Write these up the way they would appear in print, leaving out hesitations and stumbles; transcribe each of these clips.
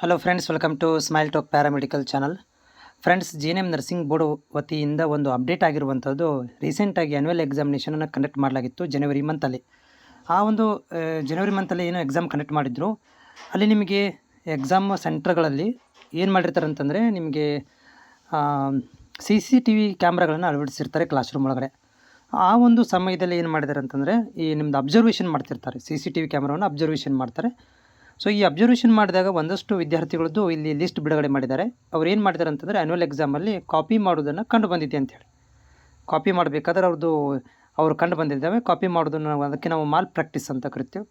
Hello friends, welcome to Smile Talk paramedical channel. Friends, GNM nursing board ವತಿಯಿಂದ ಒಂದು update ಆಗಿರುವಂಥದ್ದು. ರೀಸೆಂಟಾಗಿ annual ಎಕ್ಸಾಮಿನೇಷನನ್ನು conduct ಮಾಡಲಾಗಿತ್ತು ಜನವರಿ ಮಂತಲ್ಲಿ. ಆ ಒಂದು ಜನವರಿ ಮಂತಲ್ಲಿ ಏನು ಎಕ್ಸಾಮ್ ಕಂಡಕ್ಟ್ ಮಾಡಿದ್ರು, ಅಲ್ಲಿ ನಿಮಗೆ ಎಕ್ಸಾಮ್ ಸೆಂಟರ್ಗಳಲ್ಲಿ ಏನು ಮಾಡಿರ್ತಾರೆ ಅಂತಂದರೆ, ನಿಮಗೆ CCTV ಕ್ಯಾಮ್ರಾಗಳನ್ನು ಅಳವಡಿಸಿರ್ತಾರೆ ಕ್ಲಾಸ್ ರೂಮ್ ಒಳಗಡೆ. ಆ ಒಂದು ಸಮಯದಲ್ಲಿ ಏನು ಮಾಡಿದ್ದಾರೆ ಅಂತಂದರೆ, ಈ ನಿಮ್ಮದು ಅಬ್ಸರ್ವೇಷನ್ ಮಾಡ್ತಿರ್ತಾರೆ. CCTV ಕ್ಯಾಮ್ರಾವನ್ನು ಅಬ್ಸರ್ವೇಷನ್ ಮಾಡ್ತಾರೆ. ಸೊ ಈ ಅಬ್ಸರ್ವೇಷನ್ ಮಾಡಿದಾಗ ಒಂದಷ್ಟು ವಿದ್ಯಾರ್ಥಿಗಳದ್ದು ಇಲ್ಲಿ ಲಿಸ್ಟ್ ಬಿಡುಗಡೆ ಮಾಡಿದ್ದಾರೆ. ಅವ್ರು ಏನು ಮಾಡಿದ್ದಾರೆ ಅಂತಂದರೆ, ಆ್ಯನ್ಯುವಲ್ ಎಕ್ಸಾಮಲ್ಲಿ ಕಾಪಿ ಮಾಡೋದನ್ನು ಕಂಡು ಬಂದಿದೆ ಅಂಥೇಳಿ. ಕಾಪಿ ಮಾಡಬೇಕಾದ್ರೆ ಅವ್ರು ಕಂಡು ಬಂದಿದ್ದಾವೆ. ಕಾಪಿ ಮಾಡೋದನ್ನು ಅದಕ್ಕೆ ನಾವು ಮಾಲ್ ಪ್ರಾಕ್ಟೀಸ್ ಅಂತ ಕರಿತೀವಿ.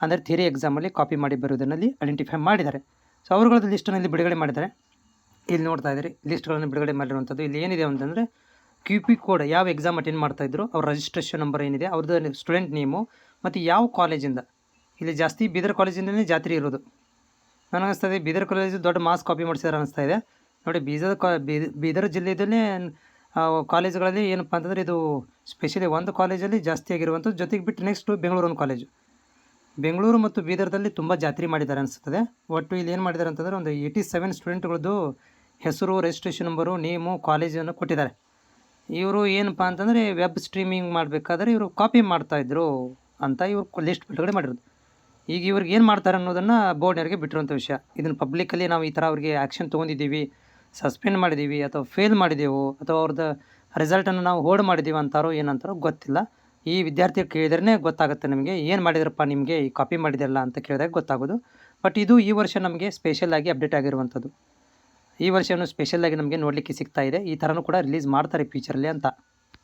ಅಂದರೆ ಥಿಯರಿ ಎಕ್ಸಾಮಲ್ಲಿ ಕಾಪಿ ಮಾಡಿ ಬರೋದನ್ನಲ್ಲಿ ಐಡೆಂಟಿಫೈ ಮಾಡಿದ್ದಾರೆ. ಸೊ ಅವ್ರಗಳದ್ದು ಲಿಸ್ಟನ್ನು ಬಿಡುಗಡೆ ಮಾಡಿದ್ದಾರೆ. ಇಲ್ಲಿ ನೋಡ್ತಾ ಇದ್ದೀರಿ, ಲಿಸ್ಟ್ಗಳನ್ನು ಬಿಡುಗಡೆ ಮಾಡಿರುವಂಥದ್ದು. ಇಲ್ಲಿ ಏನಿದೆ ಅಂತಂದರೆ, QP ಕೋಡ್, ಯಾವ ಎಕ್ಸಾಮ್ ಅಟೆಂಡ್ ಮಾಡ್ತಾಯಿದ್ರು, ಅವ್ರ ರಿಜಿಸ್ಟ್ರೇಷನ್ ನಂಬರ್ ಏನಿದೆ, ಅವ್ರದ್ದು ಸ್ಟೂಡೆಂಟ್ ನೇಮು, ಮತ್ತು ಯಾವ ಕಾಲೇಜಿಂದ. ಇಲ್ಲಿ ಜಾಸ್ತಿ ಬೀದರ್ ಕಾಲೇಜಿಂದಲೇ ಜಾತ್ರೆ ಇರೋದು. ನನಗನ್ನಿಸ್ತದೆ ಬೀದರ್ ಕಾಲೇಜು ದೊಡ್ಡ ಮಾಸ್ ಕಾಪಿ ಮಾಡಿಸಿದಾರೆ ಅನ್ನಿಸ್ತಾ ಇದೆ. ನೋಡಿ, ಬೀದರ್ ಜಿಲ್ಲೆಯಲ್ಲೇ ಕಾಲೇಜುಗಳಲ್ಲಿ ಏನಪ್ಪ ಅಂತಂದರೆ, ಇದು ಸ್ಪೆಷಲಿ ಒಂದು ಕಾಲೇಜಲ್ಲಿ ಜಾಸ್ತಿ ಆಗಿರುವಂಥದ್ದು. ಜೊತೆಗೆ ಬಿಟ್ಟು ನೆಕ್ಸ್ಟು ಬೆಂಗಳೂರು ಒಂದು ಕಾಲೇಜು. ಬೆಂಗಳೂರು ಮತ್ತು ಬೀದರ್ದಲ್ಲಿ ತುಂಬ ಜಾತ್ರೆ ಮಾಡಿದ್ದಾರೆ ಅನಿಸ್ತದೆ. ಒಟ್ಟು ಇಲ್ಲಿ ಏನು ಮಾಡಿದ್ದಾರೆ ಅಂತಂದರೆ, ಒಂದು 87 ಸ್ಟೂಡೆಂಟ್ಗಳದ್ದು ಹೆಸರು, ರಿಜಿಸ್ಟ್ರೇಷನ್ ನಂಬರು, ನೇಮು, ಕಾಲೇಜನ್ನು ಕೊಟ್ಟಿದ್ದಾರೆ. ಇವರು ಏನಪ್ಪ ಅಂತಂದರೆ, ವೆಬ್ ಸ್ಟ್ರೀಮಿಂಗ್ ಮಾಡಬೇಕಾದ್ರೆ ಇವರು ಕಾಪಿ ಮಾಡ್ತಾಯಿದ್ರು ಅಂತ ಇವರು ಲಿಸ್ಟ್ ಬಿಡುಗಡೆ ಮಾಡಿರೋದು. ಈಗ ಇವ್ರಿಗೆ ಏನು ಮಾಡ್ತಾರೆ ಅನ್ನೋದನ್ನು ಬೋರ್ಡ್ನವ್ರಿಗೆ ಬಿಟ್ಟಿರುವಂಥ ವಿಷಯ. ಇದನ್ನು ಪಬ್ಲಿಕಲ್ಲಿ ನಾವು ಈ ಥರ ಅವ್ರಿಗೆ ಆ್ಯಕ್ಷನ್ ತೊಗೊಂಡಿದ್ದೀವಿ, ಸಸ್ಪೆಂಡ್ ಮಾಡಿದ್ದೀವಿ, ಅಥವಾ ಫೇಲ್ ಮಾಡಿದೆವು, ಅಥವಾ ಅವ್ರದ್ದು ರಿಸಲ್ಟನ್ನು ನಾವು ಹೋಲ್ಡ್ ಮಾಡಿದ್ದೀವಿ ಅಂತಾರೋ ಏನಂತಾರೋ ಗೊತ್ತಿಲ್ಲ. ಈ ವಿದ್ಯಾರ್ಥಿ ಕೇಳಿದ್ರೇ ಗೊತ್ತಾಗುತ್ತೆ ನಮಗೆ, ಏನು ಮಾಡಿದ್ರಪ್ಪ ನಿಮಗೆ, ಈ ಕಾಪಿ ಮಾಡಿದೆಲ್ಲ ಅಂತ ಕೇಳಿದಾಗ ಗೊತ್ತಾಗೋದು. ಬಟ್ ಇದು ಈ ವರ್ಷ ನಮಗೆ ಸ್ಪೆಷಲಾಗಿ ಅಪ್ಡೇಟ್ ಆಗಿರುವಂಥದ್ದು. ಈ ವರ್ಷವೂ ಸ್ಪೆಷಲಾಗಿ ನಮಗೆ ನೋಡಲಿಕ್ಕೆ ಸಿಗ್ತಾ ಇದೆ. ಈ ಥರನೂ ಕೂಡ ರಿಲೀಸ್ ಮಾಡ್ತಾರೆ ಫ್ಯೂಚರಲ್ಲಿ ಅಂತ.